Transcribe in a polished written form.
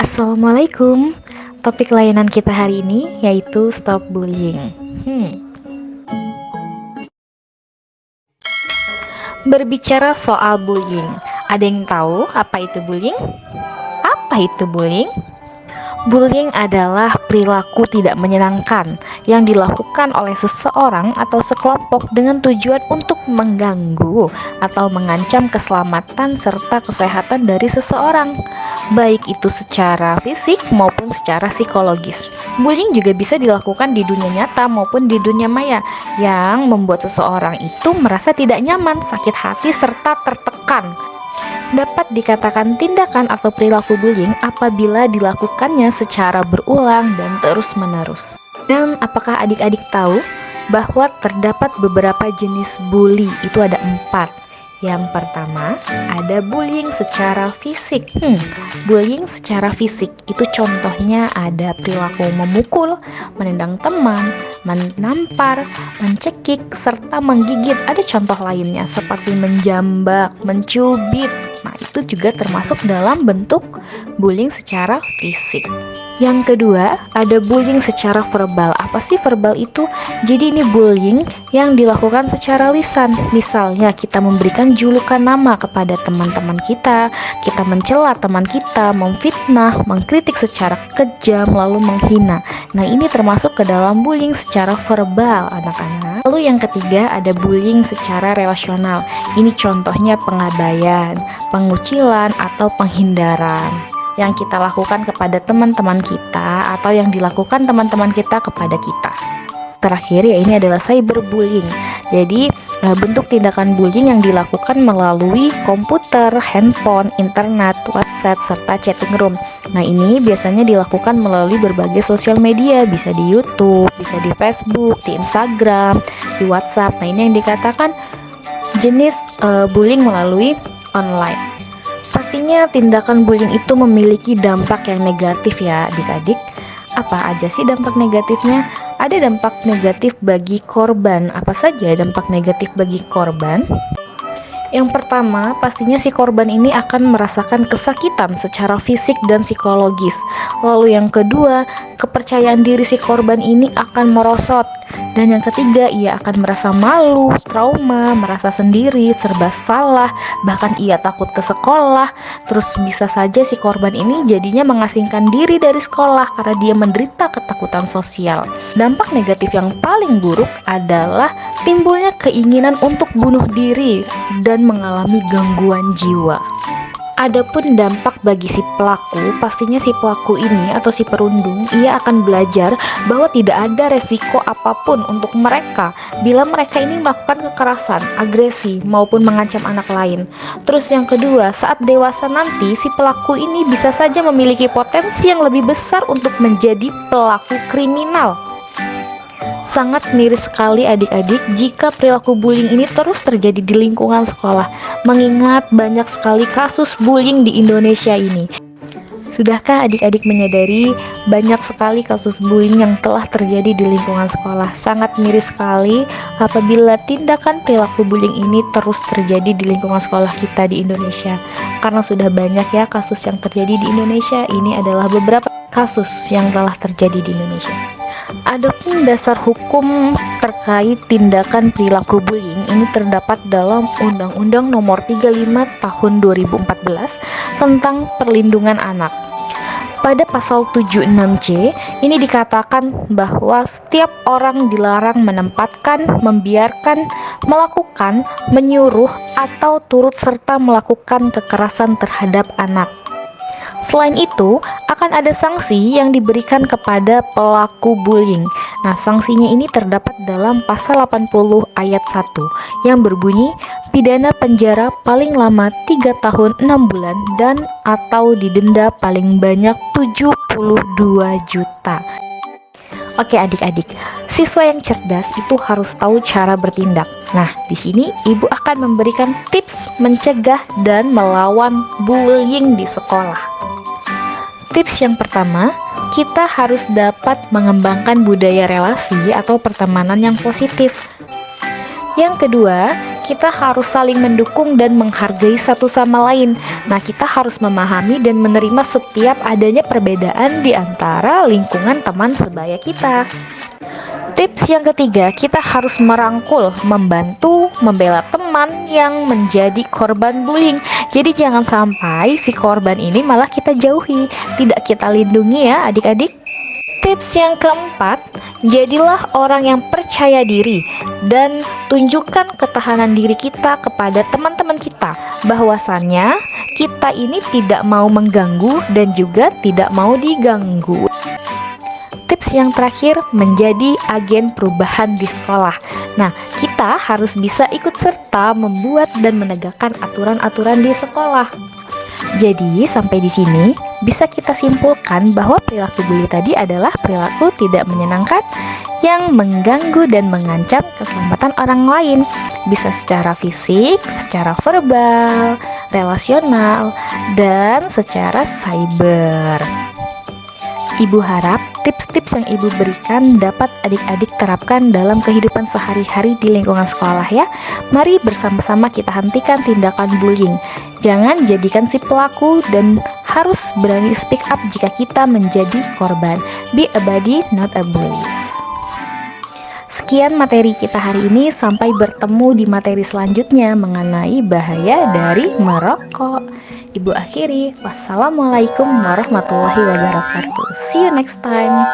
Assalamualaikum. Topik layanan kita hari ini yaitu stop bullying. Berbicara soal bullying, ada yang tahu apa itu bullying? Apa itu bullying? Bullying adalah perilaku tidak menyenangkan yang dilakukan oleh seseorang atau sekelompok dengan tujuan untuk mengganggu atau mengancam keselamatan serta kesehatan dari seseorang, baik itu secara fisik maupun secara psikologis. Bullying juga bisa dilakukan di dunia nyata maupun di dunia maya, yang membuat seseorang itu merasa tidak nyaman, sakit hati, serta tertekan. Dapat dikatakan tindakan atau perilaku bullying apabila dilakukannya secara berulang dan terus-menerus. Dan apakah adik-adik tahu bahwa terdapat beberapa jenis bully? Itu ada 4. Yang pertama, ada bullying secara fisik. Bullying secara fisik itu contohnya ada perilaku memukul, menendang teman, menampar, mencekik, serta menggigit. Ada contoh lainnya seperti menjambak, mencubit. Nah, itu juga termasuk dalam bentuk bullying secara fisik. Yang kedua, ada bullying secara verbal. Apa sih verbal itu? Jadi ini bullying yang dilakukan secara lisan. Misalnya kita memberikan julukan nama kepada teman-teman kita mencela teman kita, memfitnah, mengkritik secara kejam, lalu menghina. Nah, ini termasuk ke dalam bullying secara verbal, anak-anak. Lalu yang ketiga, ada bullying secara relasional. Ini contohnya pengabaian, pengucilan, atau penghindaran yang kita lakukan kepada teman-teman kita atau yang dilakukan teman-teman kita kepada kita. Terakhir ya, ini adalah cyberbullying. Jadi bentuk tindakan bullying yang dilakukan melalui komputer, handphone, internet, website, serta chatting room. Nah, ini biasanya dilakukan melalui berbagai sosial media, bisa di YouTube, bisa di Facebook, di Instagram, di WhatsApp. Nah, ini yang dikatakan jenis bullying melalui online. Pastinya tindakan bullying itu memiliki dampak yang negatif ya adik-adik. Apa aja sih dampak negatifnya? Ada dampak negatif bagi korban. Apa saja dampak negatif bagi korban? Yang pertama, pastinya si korban ini akan merasakan kesakitan secara fisik dan psikologis. Lalu yang kedua, kepercayaan diri si korban ini akan merosot. Dan yang ketiga, ia akan merasa malu, trauma, merasa sendiri, serba salah, bahkan ia takut ke sekolah. Terus bisa saja si korban ini jadinya mengasingkan diri dari sekolah karena dia menderita ketakutan sosial. Dampak negatif yang paling buruk adalah timbulnya keinginan untuk bunuh diri dan mengalami gangguan jiwa. Adapun dampak bagi si pelaku, pastinya si pelaku ini atau si perundung, ia akan belajar bahwa tidak ada resiko apapun untuk mereka bila mereka ini melakukan kekerasan, agresi, maupun mengancam anak lain. Terus yang kedua, saat dewasa nanti, si pelaku ini bisa saja memiliki potensi yang lebih besar untuk menjadi pelaku kriminal. Sangat miris sekali adik-adik jika perilaku bullying ini terus terjadi di lingkungan sekolah, mengingat banyak sekali kasus bullying di Indonesia ini. Sudahkah adik-adik menyadari banyak sekali kasus bullying yang telah terjadi di lingkungan sekolah? Sangat miris sekali apabila tindakan perilaku bullying ini terus terjadi di lingkungan sekolah kita di Indonesia. Karena sudah banyak ya kasus yang terjadi di Indonesia, ini adalah beberapa kasus yang telah terjadi di Indonesia. Adapun dasar hukum terkait tindakan perilaku bullying ini terdapat dalam Undang-Undang Nomor 35 Tahun 2014 tentang Perlindungan Anak. Pada pasal 76C ini dikatakan bahwa setiap orang dilarang menempatkan, membiarkan, melakukan, menyuruh, atau turut serta melakukan kekerasan terhadap anak. Selain itu, akan ada sanksi yang diberikan kepada pelaku bullying. Nah, sanksinya ini terdapat dalam pasal 80 ayat 1 yang berbunyi pidana penjara paling lama 3 tahun 6 bulan dan atau didenda paling banyak 72 juta. Oke adik-adik, siswa yang cerdas itu harus tahu cara bertindak. Nah, di sini ibu akan memberikan tips mencegah dan melawan bullying di sekolah. Tips yang pertama, kita harus dapat mengembangkan budaya relasi atau pertemanan yang positif. Yang kedua, kita harus saling mendukung dan menghargai satu sama lain. Nah, kita harus memahami dan menerima setiap adanya perbedaan di antara lingkungan teman sebaya kita. Tips yang ketiga, kita harus merangkul, membantu, membela teman yang menjadi korban bullying. Jadi jangan sampai si korban ini malah kita jauhi, tidak kita lindungi ya adik-adik. Tips yang keempat, jadilah orang yang percaya diri dan tunjukkan ketahanan diri kita kepada teman-teman kita, bahwasannya kita ini tidak mau mengganggu dan juga tidak mau diganggu. Tips yang terakhir, menjadi agen perubahan di sekolah. Nah, kita harus bisa ikut serta membuat dan menegakkan aturan-aturan di sekolah. Jadi, sampai di sini bisa kita simpulkan bahwa perilaku bully tadi adalah perilaku tidak menyenangkan yang mengganggu dan mengancam keselamatan orang lain. Bisa secara fisik, secara verbal, relasional, dan secara cyber. Ibu harap tips-tips yang Ibu berikan dapat adik-adik terapkan dalam kehidupan sehari-hari di lingkungan sekolah ya. Mari bersama-sama kita hentikan tindakan bullying. Jangan jadikan si pelaku dan harus berani speak up jika kita menjadi korban. Be a buddy, not a bully. Sekian materi kita hari ini, sampai bertemu di materi selanjutnya mengenai bahaya dari merokok. Ibu akhiri, wassalamualaikum warahmatullahi wabarakatuh. See you next time.